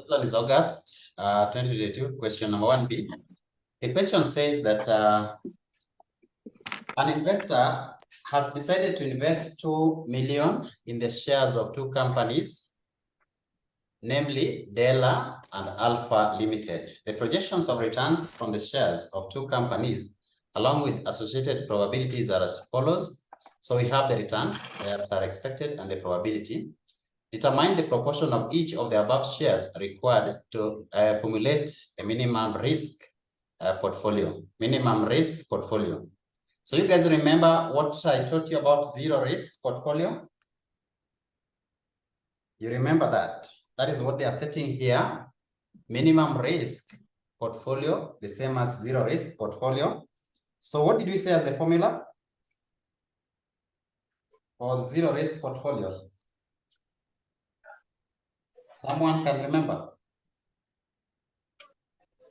This one is August 2022, question number 1B. The question says that an investor has decided to invest 2 million in the shares of two companies, namely Della and Alpha Limited. The projections of returns from the shares of two companies, along with associated probabilities, are as follows. So we have the returns that are expected and the probability. Determine the proportion of each of the above shares required to formulate a minimum risk portfolio. Minimum risk portfolio. So you guys remember what I taught you about zero risk portfolio? You remember that? That is what they are setting here. Minimum risk portfolio, the same as zero risk portfolio. So what did we say as the formula for zero risk portfolio? Someone can remember?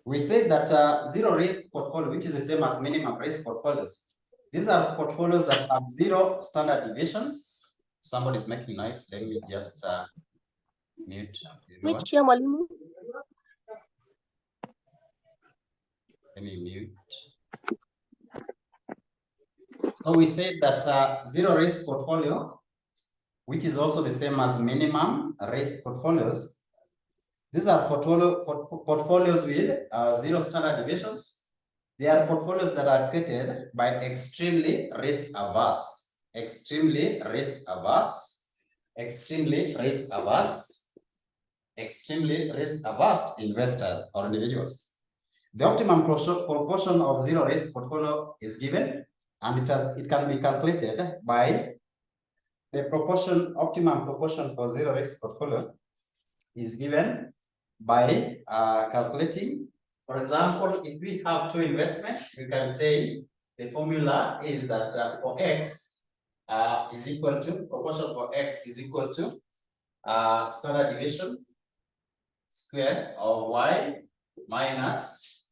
We said that zero risk portfolio, which is the same as minimum risk portfolios. These are portfolios that have zero standard deviations. Somebody is making noise. Let me just mute. Which year, Mwalimu? Let me mute. So we said that zero risk portfolio, which is also the same as minimum risk portfolios. These are portfolios with zero standard deviations. They are portfolios that are created by extremely risk averse investors or individuals. The optimum proportion of zero risk portfolio is given, and it can be calculated by the optimum proportion for zero risk portfolio is given by calculating. For example, if we have two investments, we can say the formula is that for X is equal to, proportion for X is equal to standard deviation squared of Y minus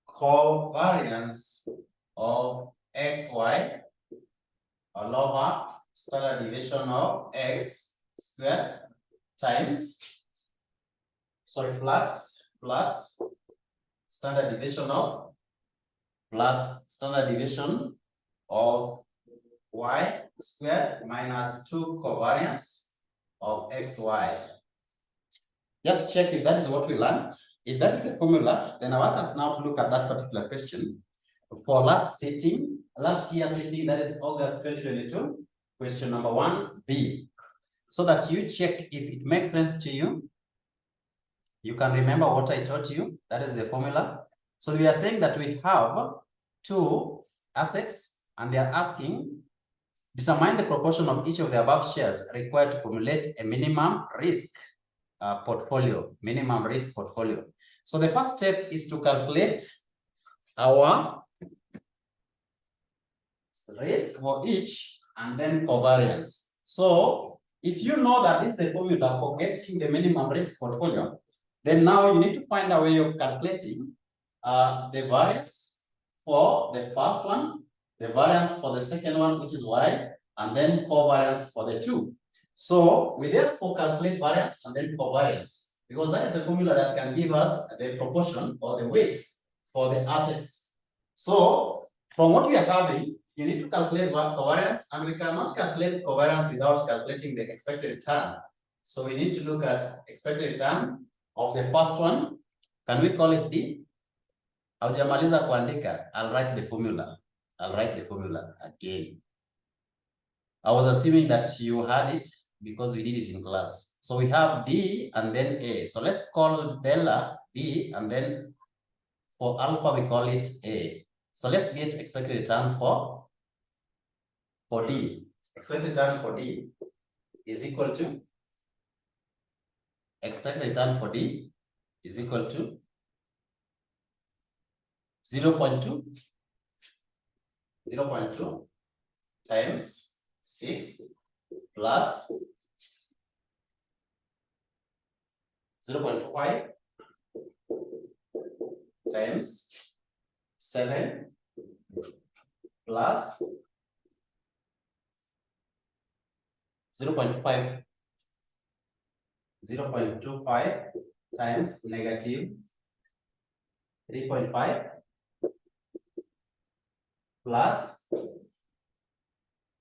covariance of XY over standard deviation of X squared times, plus standard deviation of Y squared minus 2 covariance of XY. Just check if that is what we learned. If that is a formula, then I want us now to look at that particular question. For last year sitting, that is August 2022, question number 1B. So that you check if it makes sense to you. You can remember what I taught you. That is the formula. So we are saying that we have two assets, and they are asking, determine the proportion of each of the above shares required to formulate a minimum risk portfolio. So the first step is to calculate our risk for each and then covariance. So if you know that this is the formula for getting the minimum risk portfolio, then now you need to find a way of calculating the variance for the first one, the variance for the second one, which is Y, and then covariance for the two. So we therefore calculate variance and then covariance, because that is a formula that can give us the proportion or the weight for the assets. So from what we are having, you need to calculate covariance, and we cannot calculate covariance without calculating the expected return. So we need to look at expected return of the first one. Can we call it D? Haujamaliza kuandika. I'll write the formula again. I was assuming that you had it because we did it in class. So we have D and then A. So let's call Della D, and then for alpha we call it A. So let's get expected return for D. Expected return for D is equal to, expected return for D is equal to 0.2 times 6 plus 0.5 times 7 plus 0.25 times negative 3.5 plus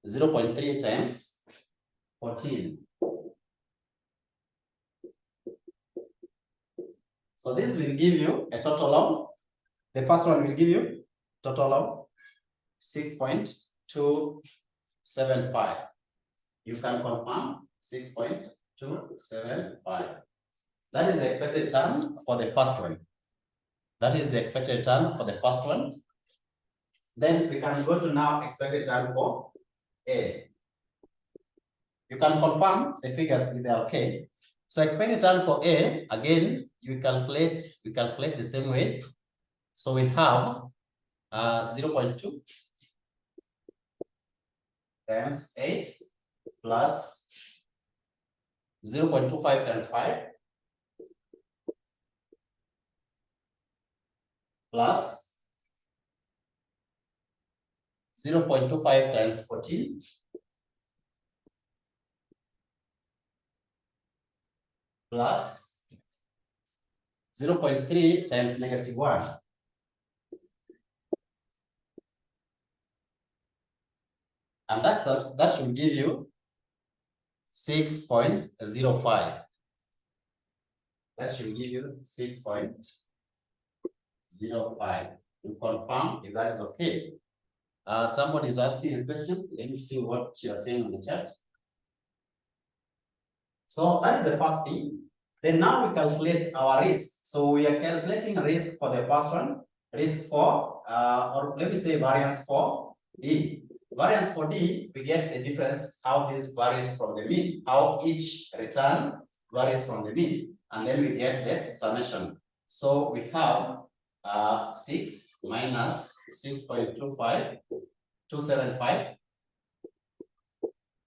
0.3 times 14. So this will give you a total of, the first one will give you total of 6.275. You can confirm 6.275. That is the expected return for the first one. That is the expected return for the first one. Then we can go to now expected return for A. You can confirm the figures if they are okay. So expected return for A, again, we calculate the same way. So we have 0.2 times 8 plus 0.25 times 5 plus 0.25 times 14 plus 0.3 times negative 1. And that should give you 6.05. That should give you 6.05. You confirm if that is okay. Somebody is asking a question. Let me see what you are saying on the chat. So that is the first thing. Then now we calculate our risk. So we are calculating risk for the first one, risk for, or let me say variance for D. Variance for D, we get the difference, how this varies from the mean, how each return varies from the mean, and then we get the summation. So we have 6 minus 6.275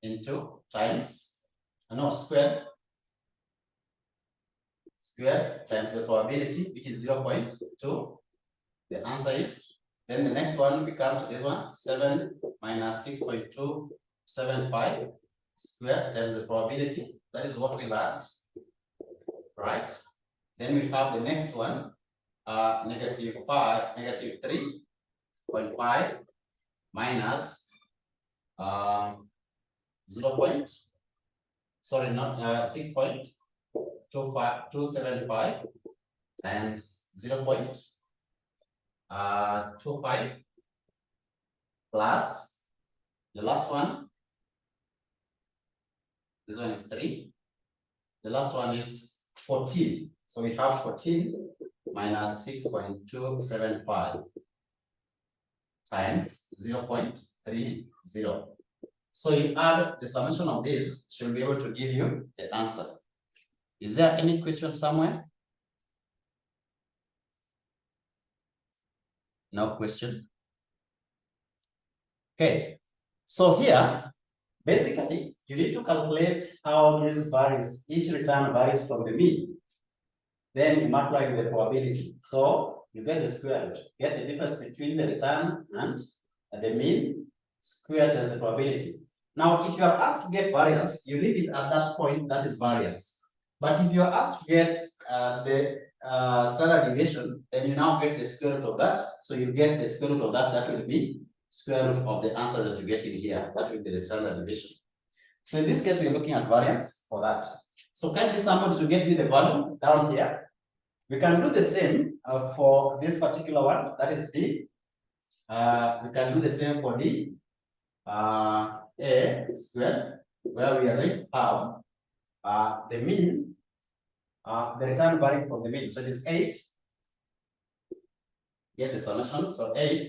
into times, square times the probability, which is 0.2. The answer is, then the next one, we come to this one, 7 minus 6.275 square times the probability. That is what we learned, right? Then we have the next one, negative 3.5 minus 6.275 times 0.25 plus the last one. This one is 3. The last one is 14. So we have 14 minus 6.275 times 0.30. So you add the summation of this, should be able to give you the answer. Is there any question somewhere? No question. Okay. So here, basically, you need to calculate how this varies. Each return varies from the mean. Then you multiply with the probability. So you get the square root. Get the difference between the return and the mean squared as the probability. Now, if you are asked to get variance, you leave it at that point, that is variance. But if you are asked to get the standard deviation, then you now get the square root of that. So you get the square root of that, that will be square root of the answer that you get in here. That will be the standard deviation. So in this case, we're looking at variance for that. So kindly somebody to get me the value down here. We can do the same for this particular one, that is D. We can do the same for D. A squared, where we are going to have the mean, the return varying from the mean. So it is 8. Get the solution. So 8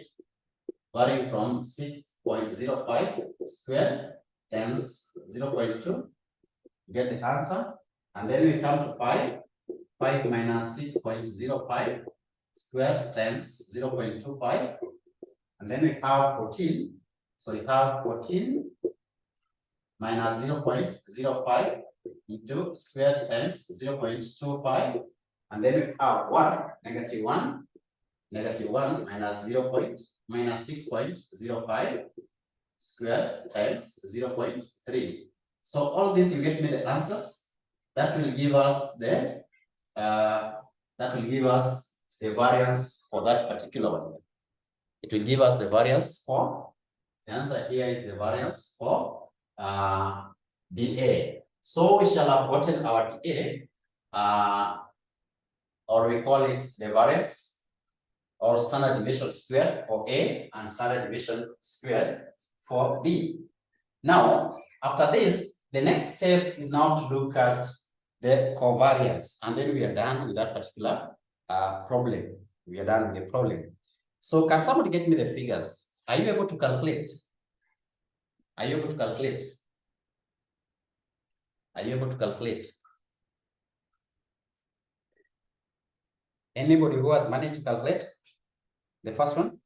varying from 6.05 squared times 0.2. Get the answer. And then we come to 5. 5 minus 6.05 squared times 0.25. And then we have 14. So we have 14 minus 0.05 into square times 0.25. And then we have 1, negative 1. Negative 1 minus 6.05 square times 0.3. So all this, you get me the answers. That will give us the that will give us the variance for that particular one. It will give us the variance for, the answer here is the variance for dA. So we shall have gotten our dA, or we call it the variance or standard deviation squared for A and standard deviation squared for D. Now, after this, the next step is now to look at the covariance, and then we are done with that particular problem. We are done with the problem. So can somebody get me the figures? Are you able to calculate? Are you able to calculate? Are you able to calculate? Anybody who has managed to calculate the first one?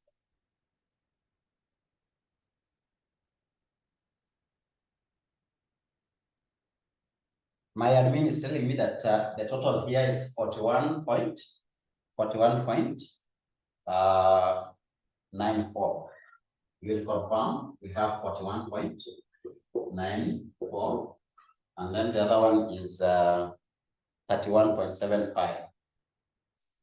My admin is telling me that the total here is 41.94. You will confirm we have 41.94, and then the other one is 31.75.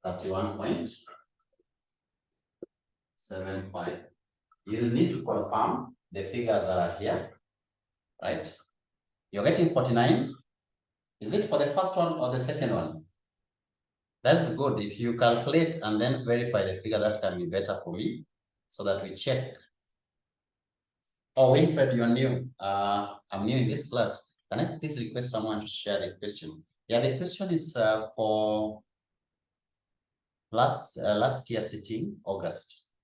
31.75. You'll need to confirm the figures that are here, right? You're getting 49. Is it for the first one or the second one? That's good. If you calculate and then verify the figure, that can be better for me so that we check. Oh, Winfred, you're new. I'm new in this class. Can I please request someone to share the question? Yeah, the question is for last year sitting, August.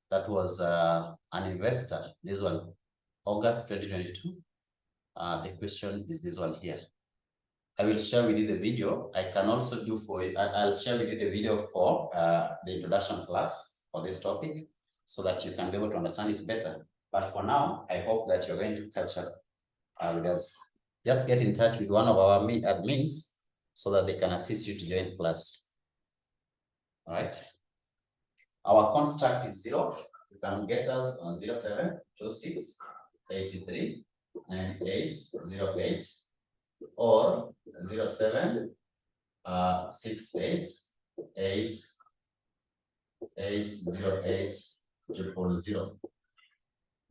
That was an investor, this one, August 2022. The question is this one here. I will share with you the video. I can also do for you, I'll share with you the video for the introduction class for this topic so that you can be able to understand it better. But for now, I hope that you're going to catch up with us. Just get in touch with one of our admins so that they can assist you to join class. All right. Our contact is 0. You can get us on 0726 83 9808 or 07 68 8 808 000.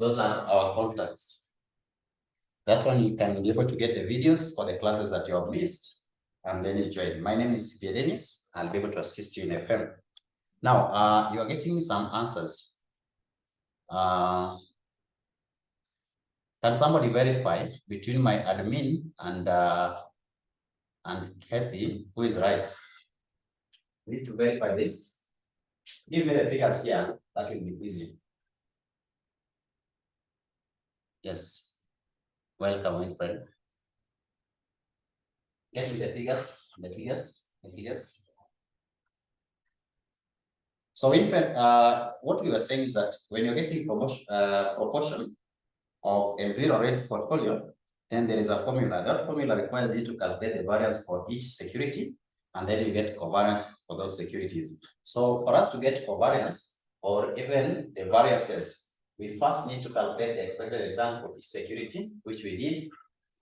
Those are our contacts. That one you can be able to get the videos for the classes that you have missed, and then you join. My name is CPA Dennis. I'll be able to assist you in FM. Now, you are getting some answers. Can somebody verify between my admin and Kathy who is right? We need to verify this. Give me the figures here. That will be easy. Yes. Welcome, Winfred. Get me the figures. So, Winfred, what we were saying is that when you're getting proportion of a zero risk portfolio, then there is a formula. That formula requires you to calculate the variance for each security, and then you get covariance for those securities. So for us to get covariance or even the variances, we first need to calculate the expected return for each security, which we did.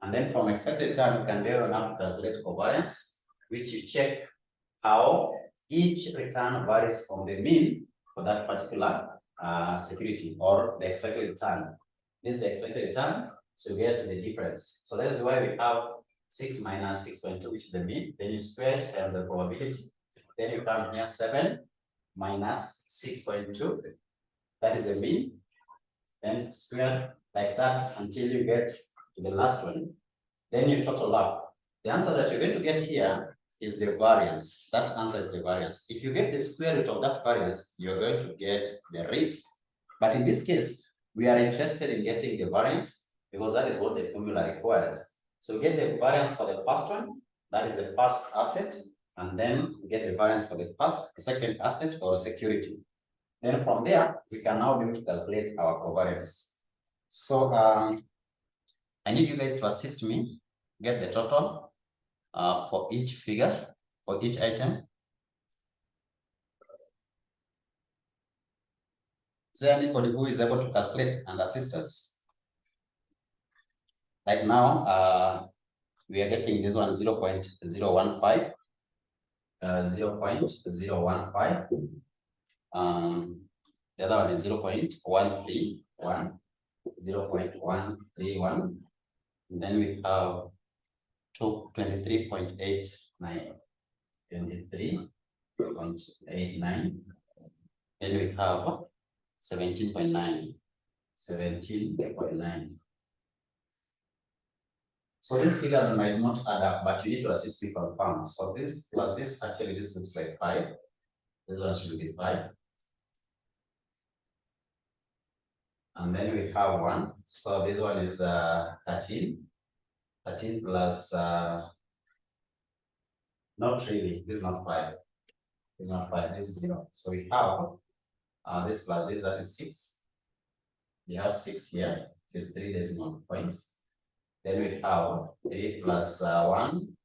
And then from expected return, you can be able to calculate covariance, which you check how each return varies from the mean for that particular security or the expected return. This is the expected return, so you get the difference. So that is why we have 6 minus 6.2, which is the mean. Then you square it times the probability. Then you come here 7 minus 6.2. That is the mean. Then square like that until you get to the last one. Then you total up. The answer that you're going to get here is the variance. That answer is the variance. If you get the square root of that variance, you're going to get the risk. But in this case, we are interested in getting the variance because that is what the formula requires. So we get the variance for the first one, that is the first asset, and then we get the variance for the second asset or security. Then from there, we can now be able to calculate our covariance. So I need you guys to assist me, get the total for each figure, for each item. Is there anybody who is able to calculate and assist us? Like now, we are getting this one 0.015. 0.015. The other one is 0.131. 0.131. And then we have 23.89. 23.89. Then we have 17.9. 17.9. So these figures might not add up, but you need to assist me confirm. So this plus this, actually this looks like 5. This one should be 5. And then we have 1. So this one is 13. 13 plus, not really, this is not 5. This is not 5, this is 0. So we have this plus this, that is 6. We have 6 here, which is 3 decimal points. Then we have 3 plus 1.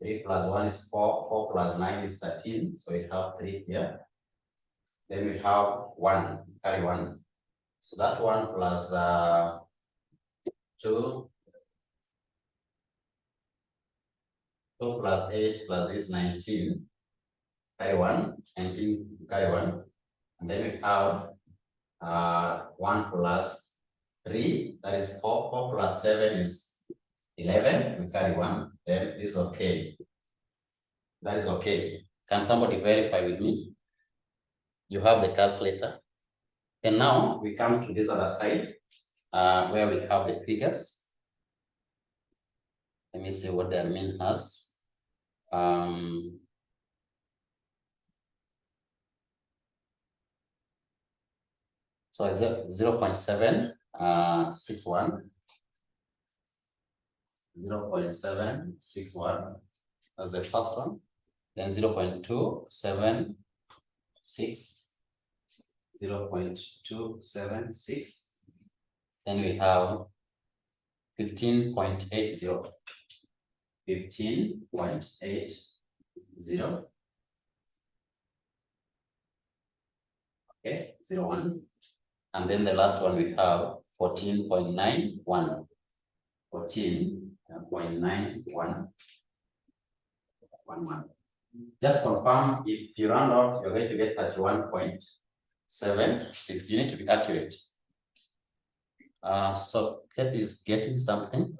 3 plus 1 is 4. 4 plus 9 is 13. So we have 3 here. Then we have 1, carry 1. So that 1 plus 2. 2 plus 8 plus this 19. Carry 1. 19, carry 1. And then we have 1 plus 3. That is 4. 4 plus 7 is 11. We carry 1. Then this is okay. That is okay. Can somebody verify with me? You have the calculator. And now we come to this other side where we have the figures. Let me see what their mean has. So it's 0.761. 0.761. That's the first one. Then 0.276. 0.276. Then we have 15.80. 15.80. Okay, 01. And then the last one we have 14.91. 14.91. Just confirm, if you round off, you're going to get 31.76. You need to be accurate. So Kathy is getting something.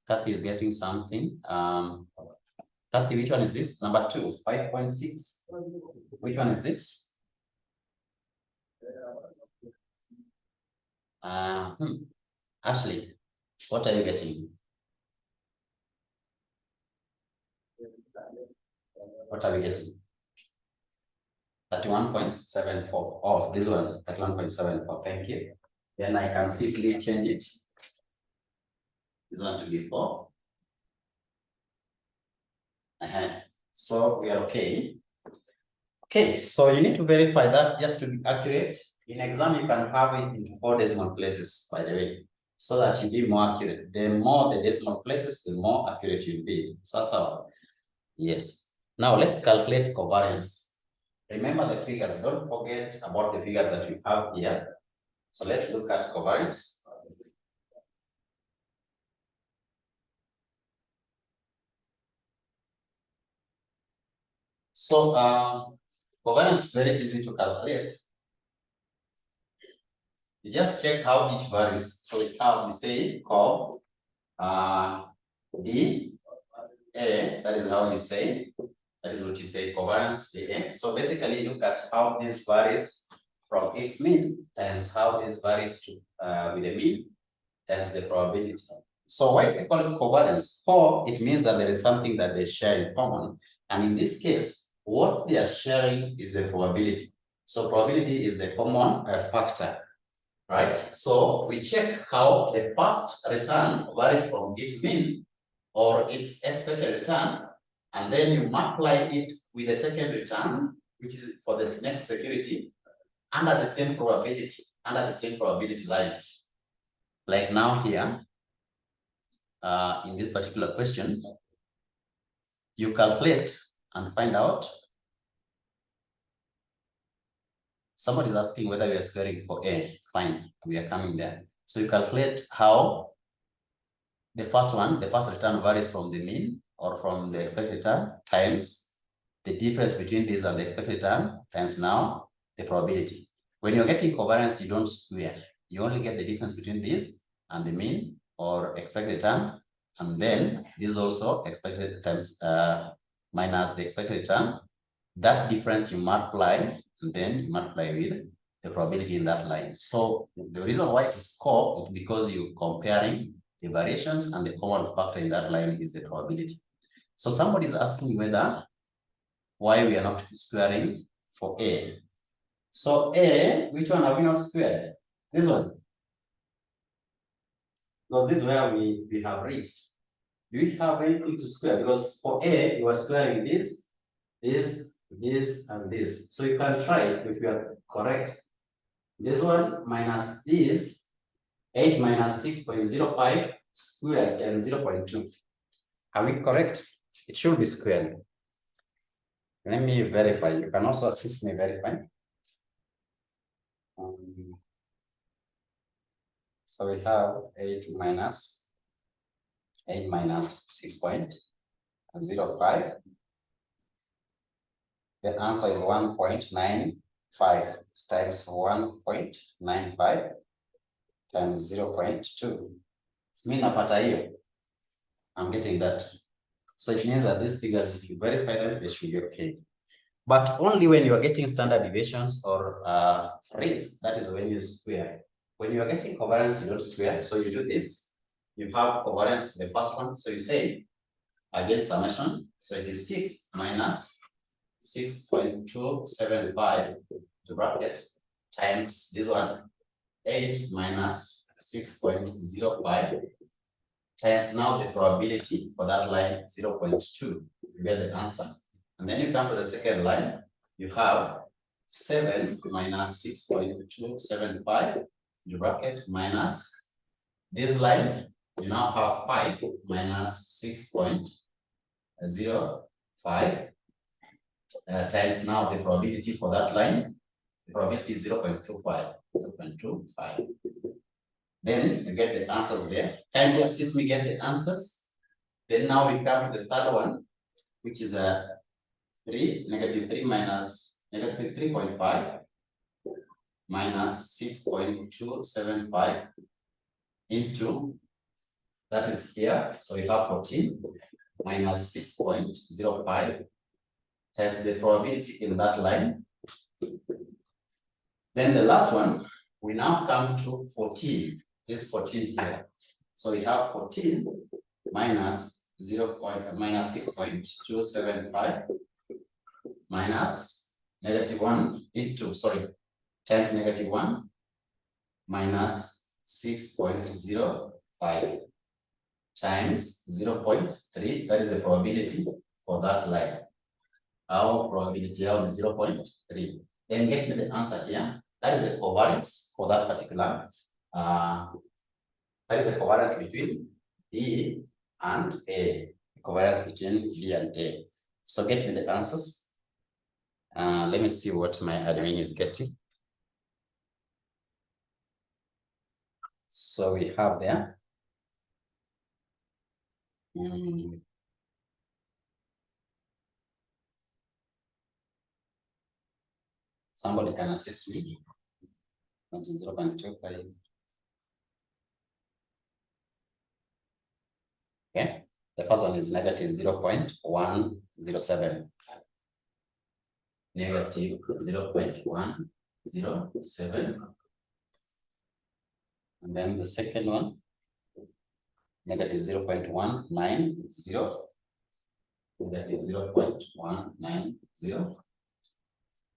Kathy is getting something. Kathy, which one is this? Number 2, 5.6. Which one is this? Ashley, what are you getting? What are we getting? 31.74. Oh, this one, 31.74. Thank you. Then I can simply change it. This one to be 4. So we are okay. Okay, so you need to verify that just to be accurate. In exam, you can have it into 4 decimal places, by the way, so that you be more accurate. The more the decimal places, the more accurate you'll be. So, yes. Now let's calculate covariance. Remember the figures. Don't forget about the figures that we have here. So let's look at covariance. So covariance is very easy to calculate. You just check how each varies. So we have, you say, cov D A, that is how you say, that is what you say, covariance DA. So basically look at how this varies from its mean times how this varies to with the mean times the probability. So why we call it covariance? For it means that there is something that they share in common. And in this case, what they are sharing is the probability. So probability is the common factor, right? So we check how the first return varies from its mean or its expected return, and then you multiply it with the second return, which is for the next security, under the same probability line. Like now here, in this particular question, you calculate and find out. Somebody is asking whether we are squaring for A. Fine, we are coming there. So you calculate how the first return varies from the mean or from the expected return times the difference between this and the expected return times now the probability. When you're getting covariance, you don't square. You only get the difference between this and the mean or expected return, and then this also expected times minus the expected return. That difference you multiply, and then you multiply with the probability in that line. So the reason why it is core is because you're comparing the variations, and the common factor in that line is the probability. So somebody is asking whether why we are not squaring for A. So A, which one have we not squared? This one. Because this is where we have reached. Do we have anything to square? Because for A, you are squaring this, this, this, and this. So you can try it if you are correct. This one minus this, 8 minus 6.05 squared and 0.2. Are we correct? It should be squared. Let me verify. You can also assist me verify. So we have 8 minus 6.05. The answer is 1.95 times 1.95 times 0.2. I'm getting that. So it means that these figures, if you verify them, they should be okay. But only when you are getting standard deviations or risk, that is when you square. When you are getting covariance, you don't square. So you do this. You have covariance in the first one. So you say, again, summation. So it is 6 minus 6.275 to bracket times this one, 8 minus 6.05 times now the probability for that line 0.2. You get the answer. And then you come to the second line, you have 7 minus 6.275 in bracket minus this line, you now have 5 minus 6.05 times now the probability for that line. The probability is 0.25. Then you get the answers there. Kindly assist me get the answers. Then now we come to the third one, which is a 3, negative 3 minus negative 3.5 minus 6.275 into, that is here. So we have 14 minus 6.05 times the probability in that line. Then the last one, we now come to 14. This 14 here. So we have 14 minus 6.275 minus negative 1 into, times negative 1 minus 6.05 times 0.3. That is the probability for that line. Our probability now is 0.3. Then get me the answer here. That is the covariance for that particular. That is the covariance between B and A. The covariance between B and A. So get me the answers. Let me see what my admin is getting. So we have there. Somebody can assist me. 0.25. Okay. The first one is negative 0.107. Negative 0.107. And then the second one, negative 0.190. Negative 0.190.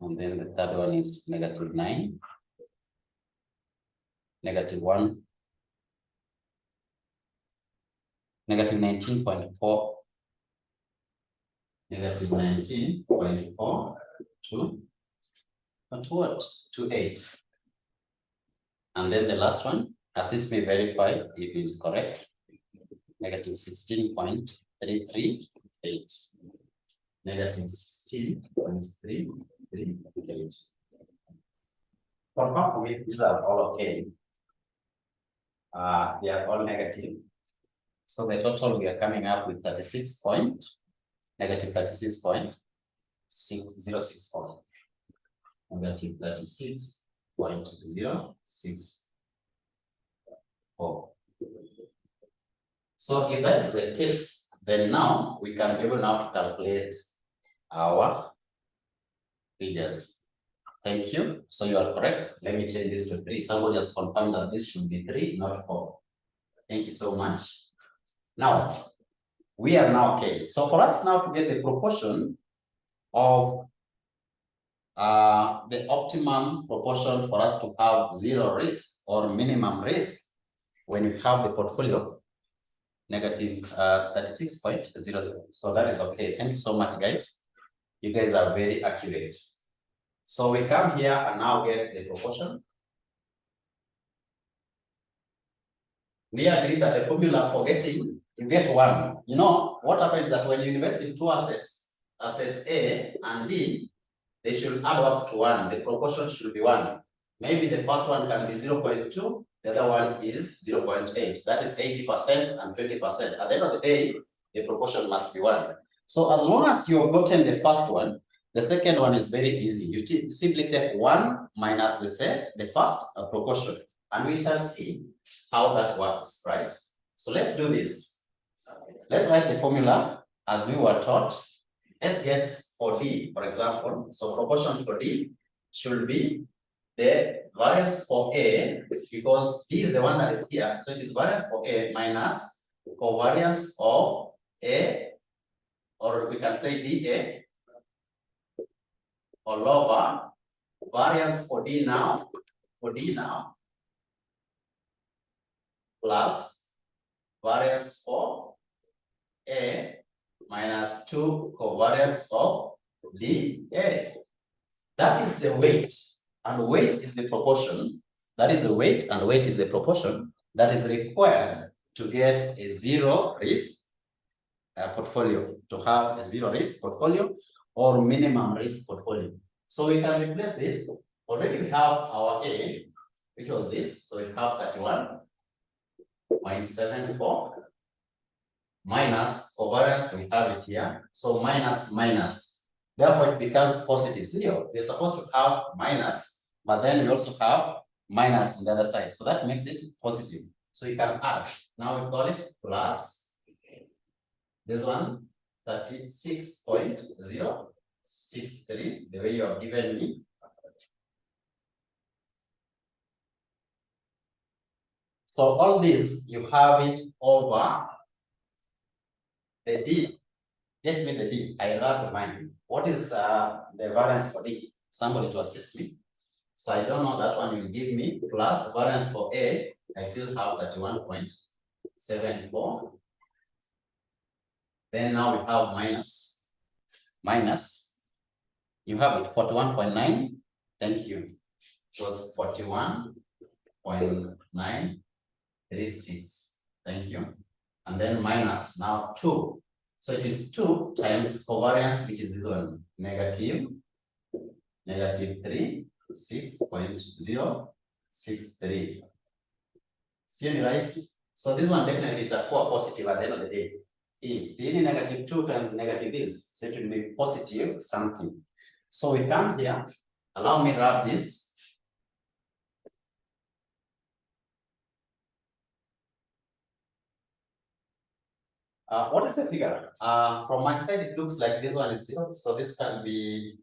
And then the third one is negative 9. Negative 1. Negative 19.4. Negative 19.4 to what? To 8. And then the last one, assist me verify if it is correct. Negative 16.338. Negative 16.338. Confirm for me, these are all okay. They are all negative. So the total we are coming up with negative 36.606. Negative 36.064. So if that is the case, then now we can be able now to calculate our figures. Thank you. So you are correct. Let me change this to 3. Somebody has confirmed that this should be 3, not 4. Thank you so much. Now, we are now okay. So for us now to get the proportion of the optimum proportion for us to have zero risk or minimum risk when you have the portfolio, negative 36.00. So that is okay. Thank you so much, guys. You guys are very accurate. So we come here and now get the proportion. We agree that the formula for getting, you get 1. You know, what happens is that when you invest in 2 assets, asset A and B, they should add up to 1. The proportion should be 1. Maybe the first one can be 0.2, the other one is 0.8. That is 80% and 20%. At the end of the day, the proportion must be 1. So as long as you've gotten the first one, the second one is very easy. You simply take 1 minus the first proportion, and we shall see how that works, right? So let's do this. Let's write the formula as we were taught. Let's get for D, for example. So proportion for D should be the variance for A, because D is the one that is here. So it is variance for A minus covariance of A, or we can say DA, or over variance for D now, plus variance for A minus 2 covariance of DA. That is the weight, and weight is the proportion. That is the weight, and weight is the proportion that is required to get a zero risk portfolio, to have a zero risk portfolio or minimum risk portfolio. So we can replace this. Already we have our A, which was this. So we have 31.74 minus covariance, we have it here. So minus. Therefore, it becomes positive. See, we're supposed to have minus, but then we also have minus on the other side. So that makes it positive. So you can add. Now we call it plus this one, 36.063, the way you have given me. So all this, you have it over the D. Get me the D. I love mine. What is the variance for D? Somebody to assist me. So I don't know that one. You give me plus variance for A. I still have 31.74. Then now we have minus. You have it 41.9. Thank you. It was 41.936. Thank you. And then minus now 2. So it is 2 times covariance, which is this one, negative 36.063. See, right? So this one definitely is a core positive at the end of the day. See, negative 2 times negative this, so it will be positive something. So we come here. Allow me to wrap this. What is the figure? From my side, it looks like this one is 0. So this can be,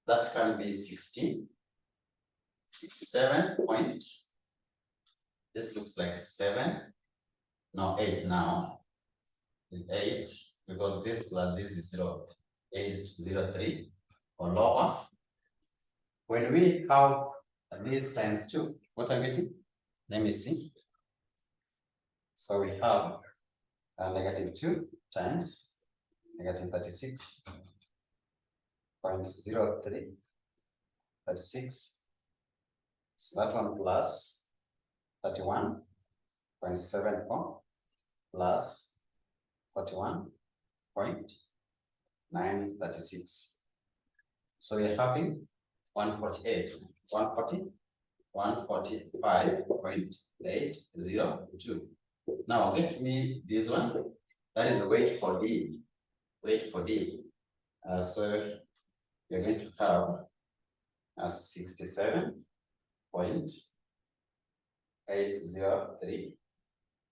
that can be 67 point. This looks like 7. No, 8 now. 8, because this plus this is 0. 803 or lower. When we have this times 2, what are we getting? Let me see. So we have negative 2 times negative 36.03. 36. So that one plus 31.74 plus 41.936. So we're having 148, 145.802. Now get me this one. That is the weight for D. Weight for D. So you're going to have 67.803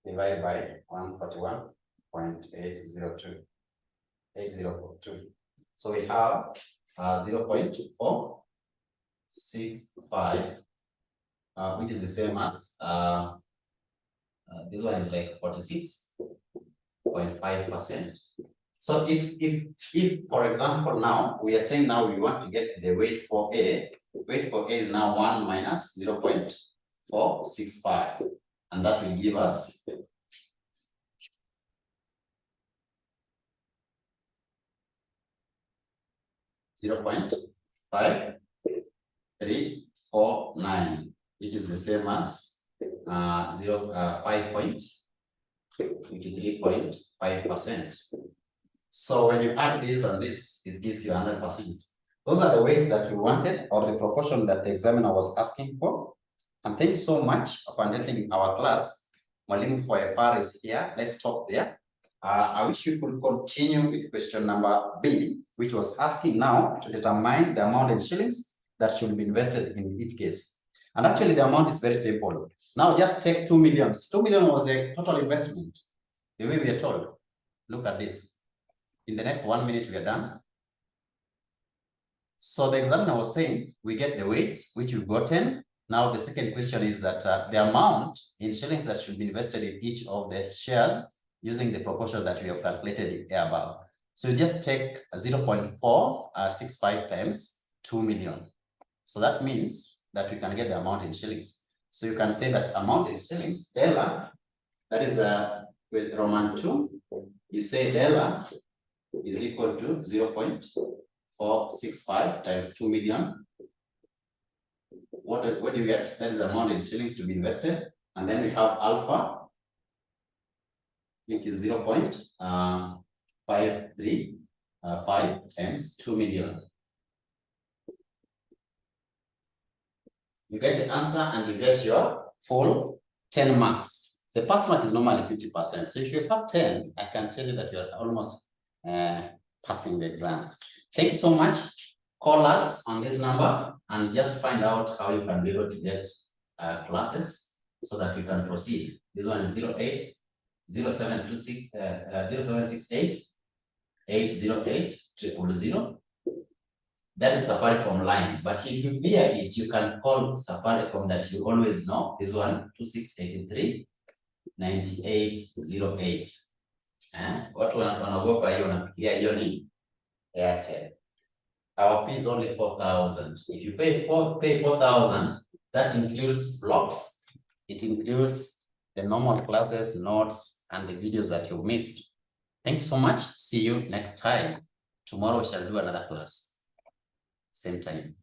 divided by 141.802. 8042. So we have 0.465, which is the same as this one is like 46.5%. So if for example now we are saying now we want to get the weight for A, weight for A is now 1 minus 0.465, and that will give us 0.5349, which is the same as 5.53.5%. So when you add this and this, it gives you 100%. Those are the weights that we wanted, or the proportion that the examiner was asking for. And thank you so much for attending our class. Mwalimu FR is here. Let's stop there. I wish you could continue with question number B, which was asking now to determine the amount in shillings that should be invested in each case. And actually the amount is very simple. Now just take 2 million. 2 million was the total investment, the way we are told. Look at this. In the next 1 minute, we are done. So the examiner was saying, we get the weight, which we've gotten. Now the second question is that the amount in shillings that should be invested in each of the shares using the proportion that we have calculated above. So you just take 0.465 times 2 million. So that means that we can get the amount in shillings. So you can say that amount in shillings, Della, that is with Roman 2, you say Della is equal to 0.465 times 2 million. What do you get? That is the amount in shillings to be invested. And then we have alpha, which is 0.535 times 2 million. You get the answer and you get your full 10 marks. The pass mark is normally 50%. So if you have 10, I can tell you that you're almost passing the exams. Thank you so much. Call us on this number and just find out how you can be able to get classes so that you can proceed. This one is 0768 808 000. That is Safaricom line. But if you fear it, you can call Safaricom that you always know. This one 2683 9808. Watu wanaogopa hiyo wanafikiria hiyo ni Airtel. Our fee is only 4,000. If you pay 4,000, that includes blocks. It includes the normal classes, notes, and the videos that you missed. Thanks so much. See you next time. Tomorrow we shall do another class. Same time.